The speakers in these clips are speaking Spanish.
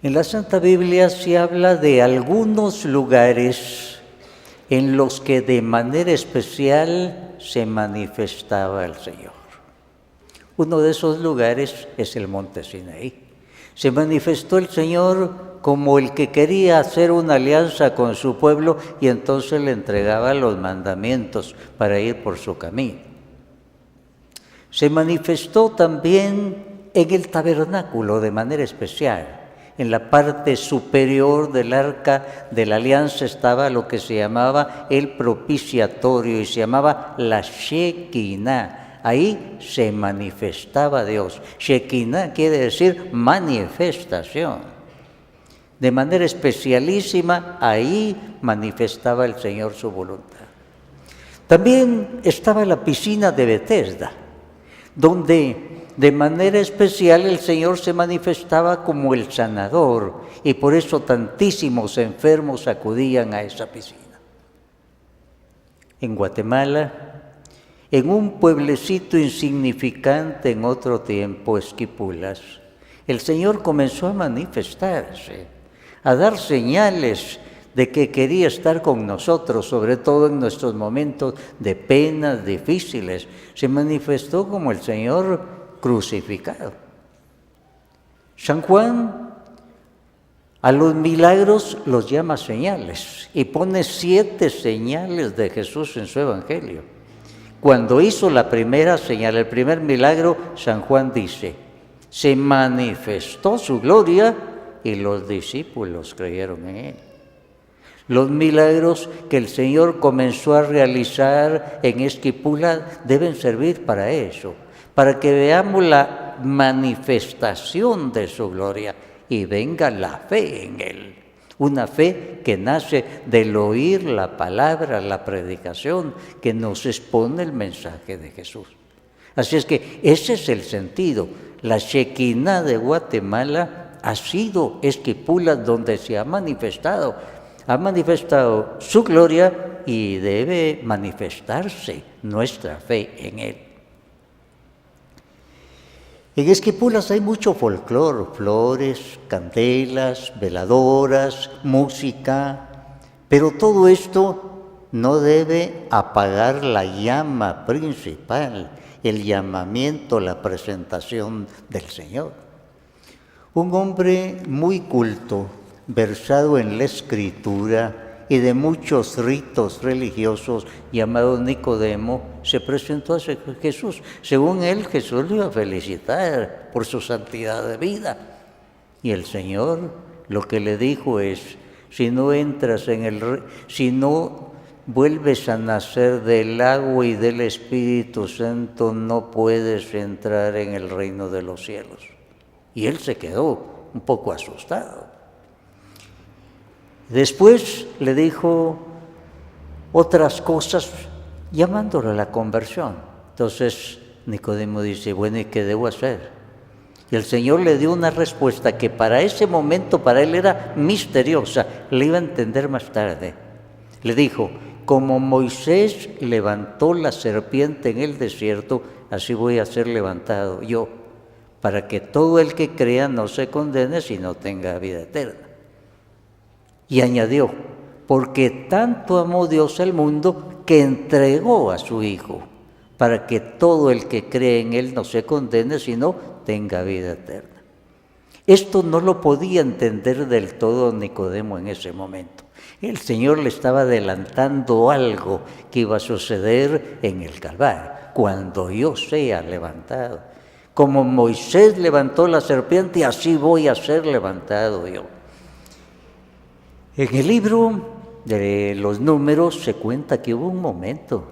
En la Santa Biblia se habla de algunos lugares en los que de manera especial se manifestaba el Señor. Uno de esos lugares es el monte Sinaí. Se manifestó el Señor como el que quería hacer una alianza con su pueblo y entonces le entregaba los mandamientos para ir por su camino. Se manifestó también en el tabernáculo de manera especial. En la parte superior del arca de la alianza estaba lo que se llamaba el propiciatorio y se llamaba la Shekinah. Ahí se manifestaba Dios. Shekinah quiere decir manifestación. De manera especialísima, ahí manifestaba el Señor su voluntad. También estaba la piscina de Betesda, donde de manera especial el Señor se manifestaba como el sanador y por eso tantísimos enfermos acudían a esa piscina. En Guatemala, en un pueblecito insignificante en otro tiempo, Esquipulas, el Señor comenzó a manifestarse, a dar señales de que quería estar con nosotros, sobre todo en nuestros momentos de penas difíciles. Se manifestó como el Señor crucificado. San Juan a los milagros los llama señales y pone 7 señales de Jesús en su evangelio. Cuando hizo la primera señal, el primer milagro, San Juan dice, se manifestó su gloria y los discípulos creyeron en él. Los milagros que el Señor comenzó a realizar en Esquipulas deben servir para eso, para que veamos la manifestación de su gloria y venga la fe en Él. Una fe que nace del oír la palabra, la predicación, que nos expone el mensaje de Jesús. Así es que ese es el sentido. La Shekinah de Guatemala ha sido Esquipulas donde se ha manifestado su gloria y debe manifestarse nuestra fe en Él. En Esquipulas hay mucho folclore, flores, candelas, veladoras, música, pero todo esto no debe apagar la llama principal, el llamamiento, la presentación del Señor. Un hombre muy culto, versado en la Escritura y de muchos ritos religiosos, llamado Nicodemo, se presentó a Jesús. Según él, Jesús lo iba a felicitar por su santidad de vida. Y el Señor lo que le dijo es, si no vuelves a nacer del agua y del Espíritu Santo, no puedes entrar en el reino de los cielos. Y él se quedó un poco asustado. Después le dijo otras cosas llamándolo a la conversión. Entonces Nicodemo dice, bueno, ¿y qué debo hacer? Y el Señor le dio una respuesta que para ese momento para él era misteriosa, le iba a entender más tarde. Le dijo, como Moisés levantó la serpiente en el desierto, así voy a ser levantado yo, para que todo el que crea no se condene, sino tenga vida eterna. Y añadió, porque tanto amó Dios al mundo que entregó a su Hijo, para que todo el que cree en Él no se condene, sino tenga vida eterna. Esto no lo podía entender del todo Nicodemo en ese momento. El Señor le estaba adelantando algo que iba a suceder en el Calvario, cuando yo sea levantado. Como Moisés levantó la serpiente, así voy a ser levantado yo. En el libro de los Números se cuenta que hubo un momento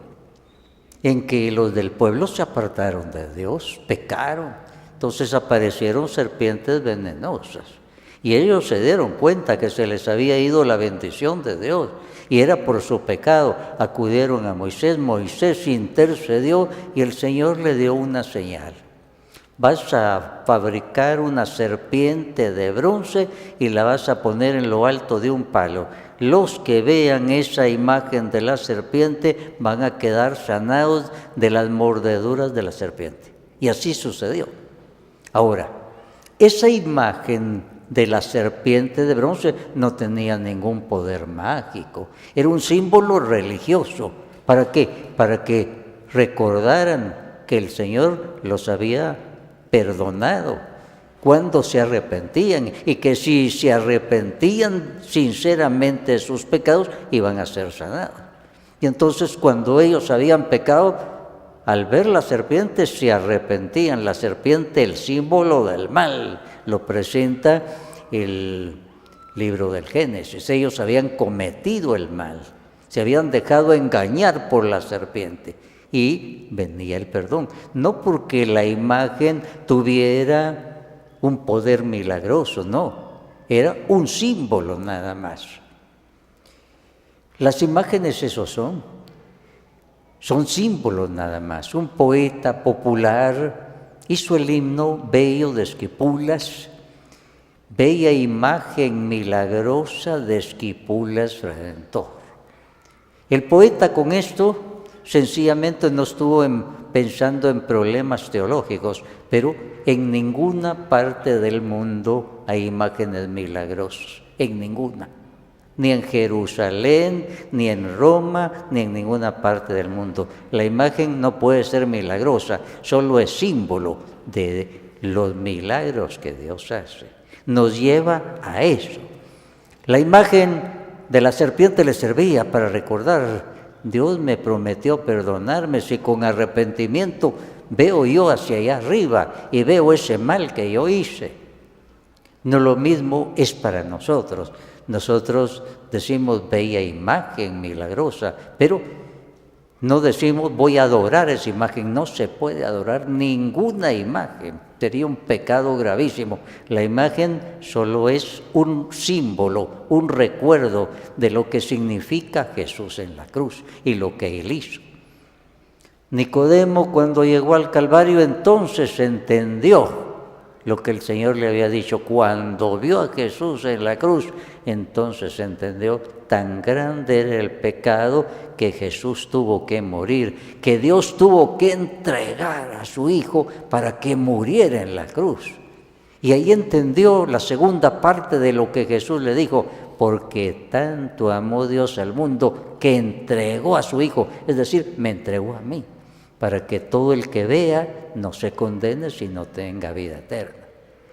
en que los del pueblo se apartaron de Dios, pecaron, entonces aparecieron serpientes venenosas y ellos se dieron cuenta que se les había ido la bendición de Dios y era por su pecado. Acudieron a Moisés, Moisés intercedió y el Señor le dio una señal. Vas a fabricar una serpiente de bronce y la vas a poner en lo alto de un palo. Los que vean esa imagen de la serpiente van a quedar sanados de las mordeduras de la serpiente. Y así sucedió. Ahora, esa imagen de la serpiente de bronce no tenía ningún poder mágico. Era un símbolo religioso. ¿Para qué? Para que recordaran que el Señor los había perdonado cuando se arrepentían, y que si se arrepentían sinceramente de sus pecados, iban a ser sanados. Y entonces, cuando ellos habían pecado, al ver la serpiente se arrepentían. La serpiente, el símbolo del mal, lo presenta el libro del Génesis. Ellos habían cometido el mal, se habían dejado engañar por la serpiente, y venía el perdón. No porque la imagen tuviera un poder milagroso, no, era un símbolo nada más. Las imágenes esos son símbolos nada más. Un poeta popular hizo el himno bello de Esquipulas, bella imagen milagrosa de Esquipulas Redentor. El poeta con esto sencillamente no estuvo pensando en problemas teológicos, pero en ninguna parte del mundo hay imágenes milagrosas, en ninguna. Ni en Jerusalén, ni en Roma, ni en ninguna parte del mundo. La imagen no puede ser milagrosa, solo es símbolo de los milagros que Dios hace. Nos lleva a eso. La imagen de la serpiente le servía para recordar: Dios me prometió perdonarme si con arrepentimiento veo yo hacia allá arriba y veo ese mal que yo hice. No, lo mismo es para nosotros. Nosotros decimos bella imagen milagrosa, pero no decimos voy a adorar esa imagen. No se puede adorar ninguna imagen, sería un pecado gravísimo. La imagen solo es un símbolo, un recuerdo de lo que significa Jesús en la cruz y lo que Él hizo. Nicodemo, cuando llegó al Calvario, entonces entendió lo que el Señor le había dicho. Cuando vio a Jesús en la cruz, entonces entendió: tan grande era el pecado que Jesús tuvo que morir, que Dios tuvo que entregar a su Hijo para que muriera en la cruz. Y ahí entendió la segunda parte de lo que Jesús le dijo: porque tanto amó Dios al mundo que entregó a su Hijo, es decir, me entregó a mí, para que todo el que vea no se condene, sino tenga vida eterna.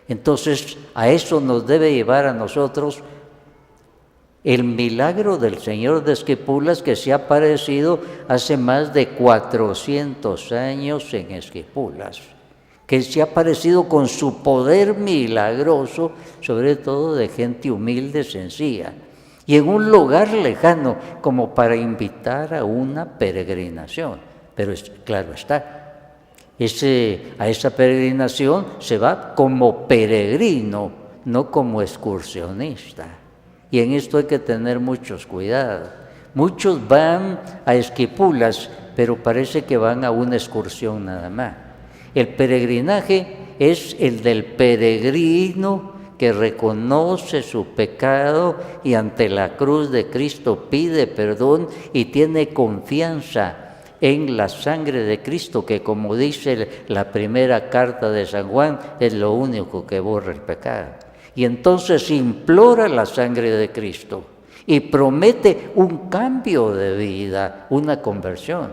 Entonces, a eso nos debe llevar a nosotros el milagro del Señor de Esquipulas, que se ha aparecido hace más de 400 años en Esquipulas, que se ha aparecido con su poder milagroso, sobre todo de gente humilde, sencilla, y en un lugar lejano, como para invitar a una peregrinación. Pero claro está, a esa peregrinación se va como peregrino, no como excursionista. Y en esto hay que tener muchos cuidados. Muchos van a Esquipulas, pero parece que van a una excursión nada más. El peregrinaje es el del peregrino que reconoce su pecado y ante la cruz de Cristo pide perdón y tiene confianza en la sangre de Cristo, que, como dice la primera carta de San Juan, es lo único que borra el pecado. Y entonces implora la sangre de Cristo y promete un cambio de vida, una conversión.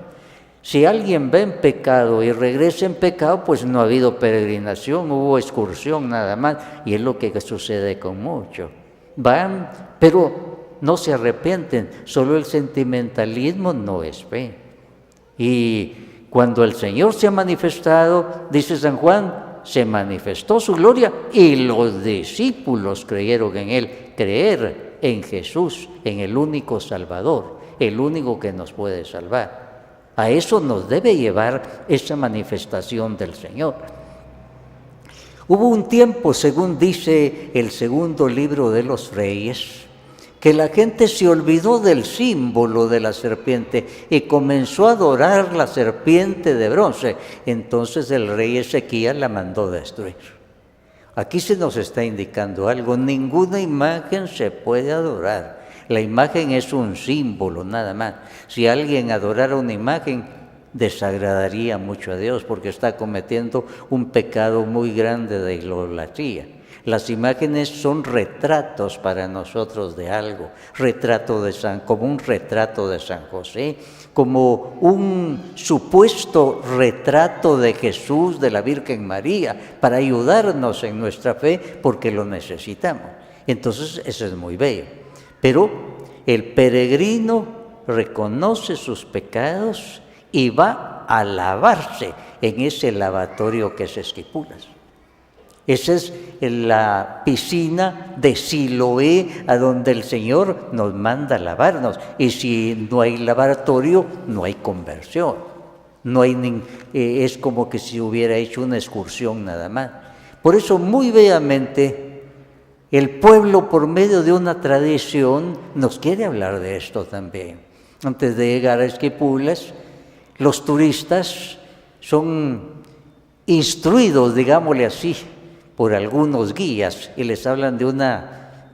Si alguien va en pecado y regresa en pecado, pues no ha habido peregrinación, hubo excursión nada más, y es lo que sucede con muchos. Van, pero no se arrepienten, solo el sentimentalismo no es fe. Y cuando el Señor se ha manifestado, dice San Juan, se manifestó su gloria y los discípulos creyeron en Él. Creer en Jesús, en el único Salvador, el único que nos puede salvar. A eso nos debe llevar esa manifestación del Señor. Hubo un tiempo, según dice el segundo libro de los Reyes, que la gente se olvidó del símbolo de la serpiente y comenzó a adorar la serpiente de bronce. Entonces el rey Ezequías la mandó destruir. Aquí se nos está indicando algo: ninguna imagen se puede adorar. La imagen es un símbolo nada más. Si alguien adorara una imagen, desagradaría mucho a Dios, porque está cometiendo un pecado muy grande de idolatría. Las imágenes son retratos para nosotros de algo, como un retrato de San José, como un supuesto retrato de Jesús, de la Virgen María, para ayudarnos en nuestra fe porque lo necesitamos. Entonces eso es muy bello. Pero el peregrino reconoce sus pecados y va a lavarse en ese lavatorio que es Esquipulas. Esa es la piscina de Siloé, a donde el Señor nos manda lavarnos. Y si no hay lavatorio, no hay conversión. No hay es como que si hubiera hecho una excursión nada más. Por eso, muy bellamente, el pueblo, por medio de una tradición, nos quiere hablar de esto también. Antes de llegar a Esquipulas, los turistas son instruidos, digámosle así, por algunos guías y les hablan de una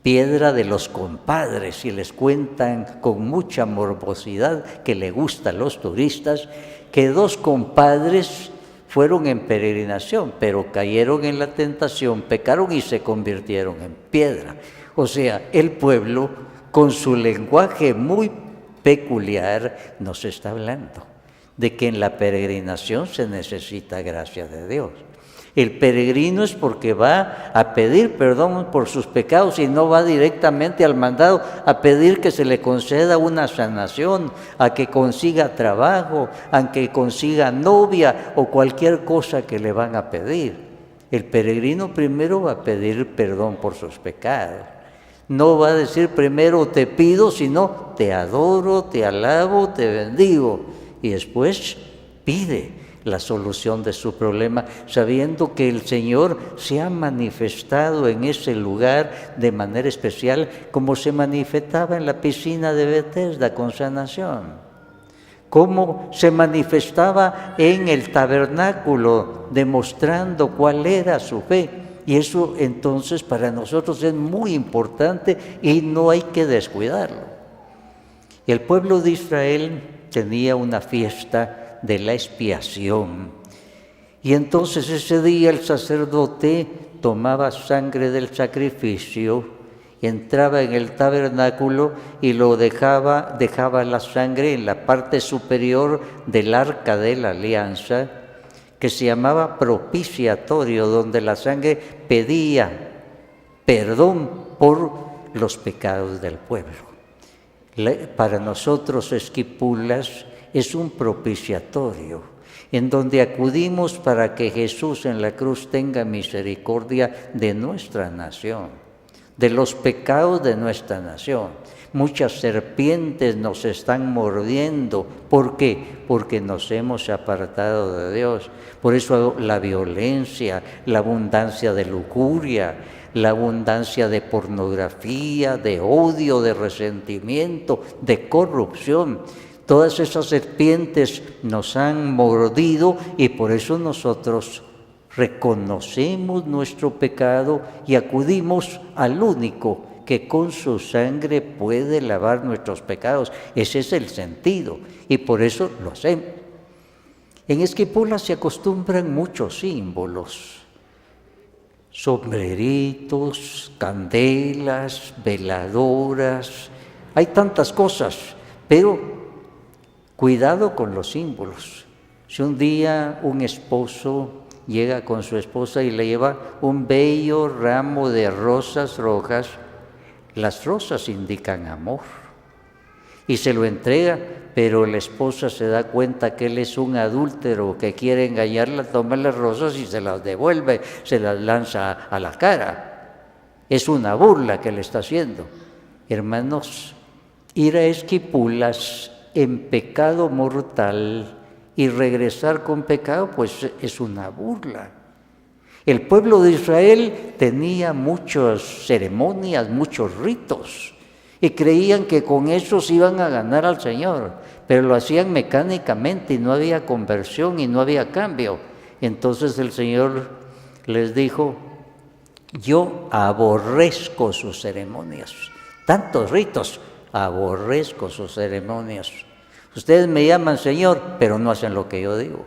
piedra de los compadres y les cuentan con mucha morbosidad que le gusta a los turistas que dos compadres fueron en peregrinación, pero cayeron en la tentación, pecaron y se convirtieron en piedra. O sea, el pueblo, con su lenguaje muy peculiar, nos está hablando de que en la peregrinación se necesita gracia de Dios. El peregrino es porque va a pedir perdón por sus pecados y no va directamente al mandado a pedir que se le conceda una sanación, a que consiga trabajo, a que consiga novia o cualquier cosa que le van a pedir. El peregrino primero va a pedir perdón por sus pecados. No va a decir primero te pido, sino te adoro, te alabo, te bendigo. Y después pide la solución de su problema, sabiendo que el Señor se ha manifestado en ese lugar de manera especial, como se manifestaba en la piscina de Betesda con sanación, como se manifestaba en el tabernáculo, demostrando cuál era su fe. Y eso entonces para nosotros es muy importante y no hay que descuidarlo. El pueblo de Israel tenía una fiesta de la expiación. Y entonces ese día el sacerdote tomaba sangre del sacrificio, entraba en el tabernáculo y lo dejaba la sangre en la parte superior del arca de la alianza, que se llamaba propiciatorio, donde la sangre pedía perdón por los pecados del pueblo. Para nosotros Esquipulas es un propiciatorio en donde acudimos para que Jesús en la cruz tenga misericordia de nuestra nación, de los pecados de nuestra nación. Muchas serpientes nos están mordiendo. ¿Por qué? Porque nos hemos apartado de Dios. Por eso la violencia, la abundancia de lujuria, la abundancia de pornografía, de odio, de resentimiento, de corrupción. Todas esas serpientes nos han mordido y por eso nosotros reconocemos nuestro pecado y acudimos al único que con su sangre puede lavar nuestros pecados. Ese es el sentido y por eso lo hacemos. En Esquipulas se acostumbran muchos símbolos, sombreritos, candelas, veladoras, hay tantas cosas, pero cuidado con los símbolos. Si un día un esposo llega con su esposa y le lleva un bello ramo de rosas rojas, las rosas indican amor y se lo entrega, pero la esposa se da cuenta que él es un adúltero que quiere engañarla, toma las rosas y se las devuelve, se las lanza a la cara. Es una burla que le está haciendo. Hermanos, ir a Esquipulas en pecado mortal y regresar con pecado, pues es una burla. El pueblo de Israel tenía muchas ceremonias, muchos ritos, y creían que con esos iban a ganar al Señor, pero lo hacían mecánicamente y no había conversión y no había cambio. Entonces el Señor les dijo: yo aborrezco sus ceremonias, tantos ritos, aborrezco sus ceremonias. Ustedes me llaman Señor, pero no hacen lo que yo digo.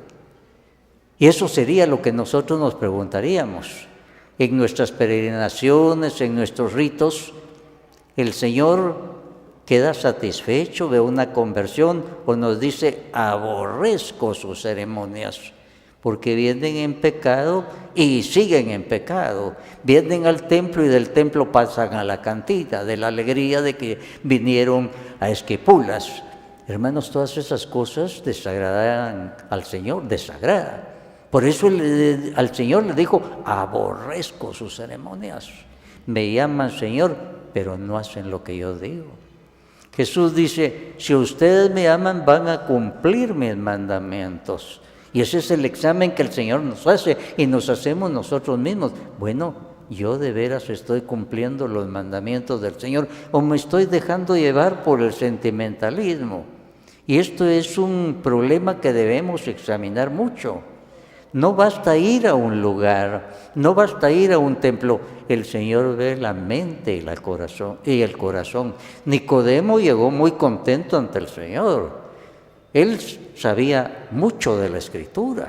Y eso sería lo que nosotros nos preguntaríamos. En nuestras peregrinaciones, en nuestros ritos, el Señor queda satisfecho de una conversión o nos dice: aborrezco sus ceremonias, porque vienen en pecado y siguen en pecado. Vienen al templo y del templo pasan a la cantina, de la alegría de que vinieron a Esquipulas. Hermanos, todas esas cosas desagradan al Señor, desagrada. Por eso al Señor le dijo: aborrezco sus ceremonias. Me llaman Señor, pero no hacen lo que yo digo. Jesús dice: si ustedes me aman, van a cumplir mis mandamientos. Y ese es el examen que el Señor nos hace y nos hacemos nosotros mismos. Bueno, ¿yo de veras estoy cumpliendo los mandamientos del Señor o me estoy dejando llevar por el sentimentalismo? Y esto es un problema que debemos examinar mucho. No basta ir a un lugar, no basta ir a un templo. El Señor ve la mente y el corazón. Nicodemo llegó muy contento ante el Señor. Él sabía mucho de la Escritura.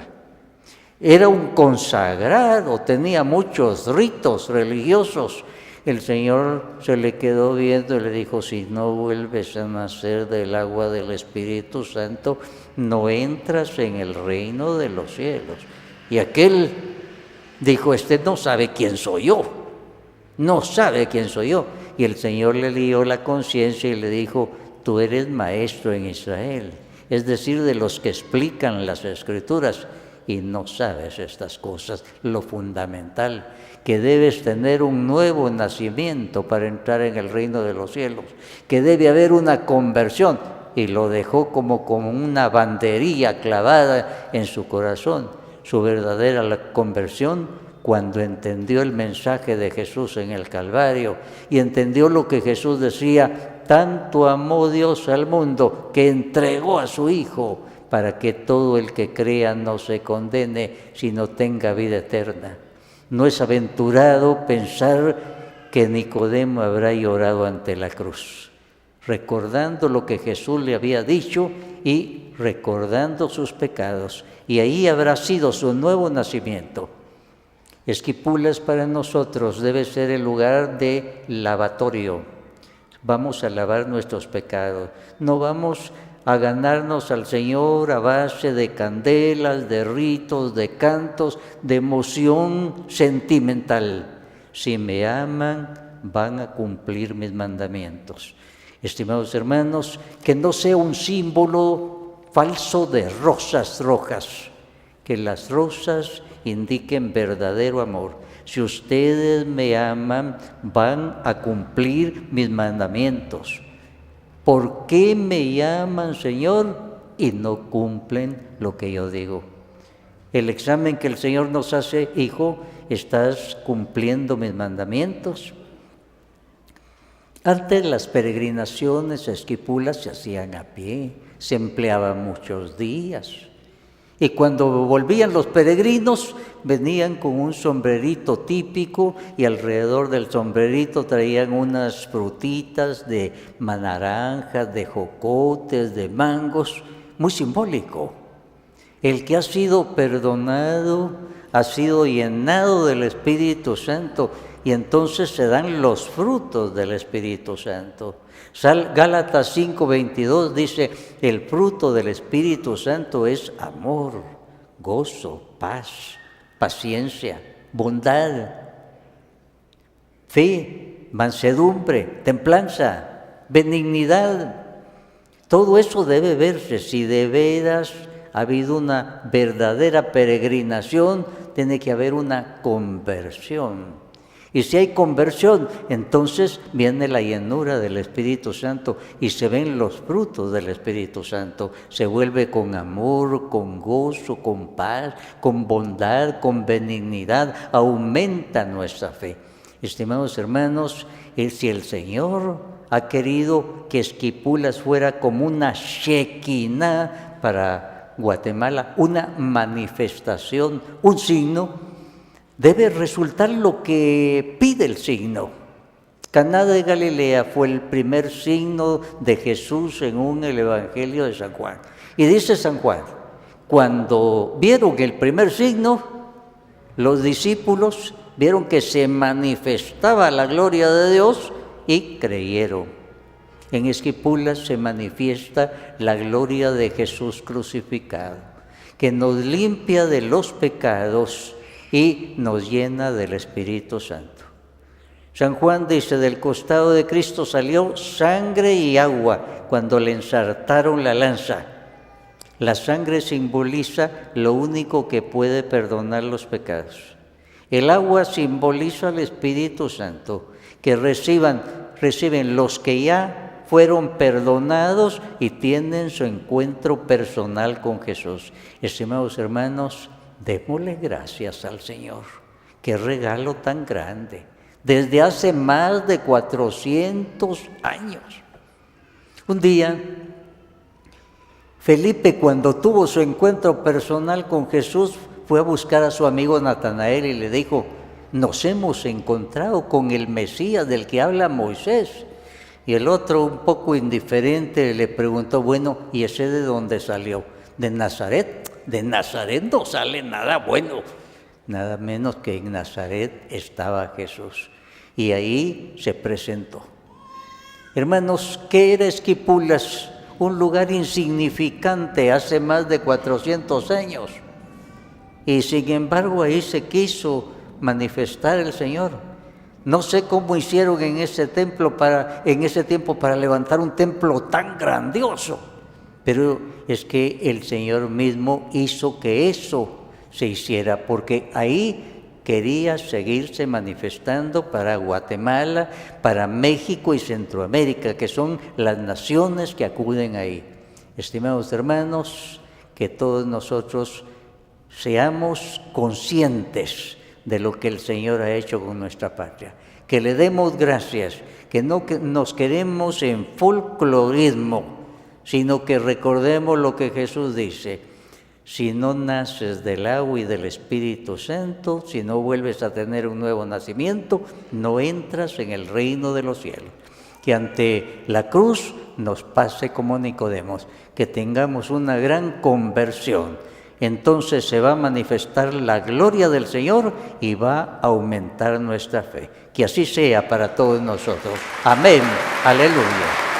Era un consagrado, tenía muchos ritos religiosos. El Señor se le quedó viendo y le dijo: si no vuelves a nacer del agua del Espíritu Santo, no entras en el reino de los cielos. Y aquel dijo: este no sabe quién soy yo, no sabe quién soy yo. Y el Señor le lió la conciencia y le dijo: tú eres maestro en Israel, es decir, de los que explican las Escrituras, y no sabes estas cosas, lo fundamental, que debes tener un nuevo nacimiento para entrar en el reino de los cielos, que debe haber una conversión. Y lo dejó como una banderilla clavada en su corazón. Su verdadera conversión, cuando entendió el mensaje de Jesús en el Calvario y entendió lo que Jesús decía: tanto amó Dios al mundo que entregó a su Hijo, para que todo el que crea no se condene, sino tenga vida eterna. No es aventurado pensar que Nicodemo habrá llorado ante la cruz, recordando lo que Jesús le había dicho y recordando sus pecados, y ahí habrá sido su nuevo nacimiento. Esquipulas para nosotros debe ser el lugar de lavatorio. Vamos a lavar nuestros pecados, no vamos a ganarnos al Señor a base de candelas, de ritos, de cantos, de emoción sentimental. Si me aman, van a cumplir mis mandamientos. Estimados hermanos, que no sea un símbolo falso de rosas rojas, que las rosas indiquen verdadero amor. Si ustedes me aman, van a cumplir mis mandamientos. ¿Por qué me llaman Señor y no cumplen lo que yo digo? El examen que el Señor nos hace: hijo, ¿estás cumpliendo mis mandamientos? Antes las peregrinaciones a Esquipulas se hacían a pie, se empleaban muchos días. Y cuando volvían los peregrinos, venían con un sombrerito típico y alrededor del sombrerito traían unas frutitas de naranjas, de jocotes, de mangos, muy simbólico. El que ha sido perdonado ha sido llenado del Espíritu Santo y entonces se dan los frutos del Espíritu Santo. Gálatas 5:22 dice: el fruto del Espíritu Santo es amor, gozo, paz, paciencia, bondad, fe, mansedumbre, templanza, benignidad. Todo eso debe verse. Si de veras ha habido una verdadera peregrinación, tiene que haber una conversión. Y si hay conversión, entonces viene la llenura del Espíritu Santo y se ven los frutos del Espíritu Santo. Se vuelve con amor, con gozo, con paz, con bondad, con benignidad. Aumenta nuestra fe. Estimados hermanos, si el Señor ha querido que Esquipulas fuera como una Shekinah para Guatemala, una manifestación, un signo, debe resultar lo que pide el signo. Caná de Galilea fue el primer signo de Jesús según el Evangelio de San Juan. Y dice San Juan: cuando vieron el primer signo, los discípulos vieron que se manifestaba la gloria de Dios y creyeron. En Esquipulas se manifiesta la gloria de Jesús crucificado, que nos limpia de los pecados y nos llena del Espíritu Santo. San Juan dice, del costado de Cristo salió sangre y agua cuando le ensartaron la lanza. La sangre simboliza lo único que puede perdonar los pecados. El agua simboliza al Espíritu Santo, que reciben los que ya fueron perdonados y tienen su encuentro personal con Jesús. Estimados hermanos, démosle gracias al Señor. ¡Qué regalo tan grande! Desde hace más de 400 años. Un día, Felipe, cuando tuvo su encuentro personal con Jesús, fue a buscar a su amigo Natanael y le dijo, nos hemos encontrado con el Mesías del que habla Moisés. Y el otro, un poco indiferente, le preguntó, bueno, ¿y ese de dónde salió? ¿De Nazaret? De Nazaret no sale nada bueno. Nada menos que en Nazaret estaba Jesús. Y ahí se presentó. Hermanos, ¿qué era Esquipulas? Un lugar insignificante hace más de 400 años. Y sin embargo ahí se quiso manifestar el Señor. No sé cómo hicieron en ese tiempo para levantar un templo tan grandioso, pero es que el Señor mismo hizo que eso se hiciera, porque ahí quería seguirse manifestando para Guatemala, para México y Centroamérica, que son las naciones que acuden ahí. Estimados hermanos, que todos nosotros seamos conscientes de lo que el Señor ha hecho con nuestra patria, que le demos gracias, que no nos quedemos en folclorismo, sino que recordemos lo que Jesús dice: si no naces del agua y del Espíritu Santo, si no vuelves a tener un nuevo nacimiento, no entras en el reino de los cielos. Que ante la cruz nos pase como Nicodemos, que tengamos una gran conversión. Entonces se va a manifestar la gloria del Señor y va a aumentar nuestra fe. Que así sea para todos nosotros. Amén. Aleluya.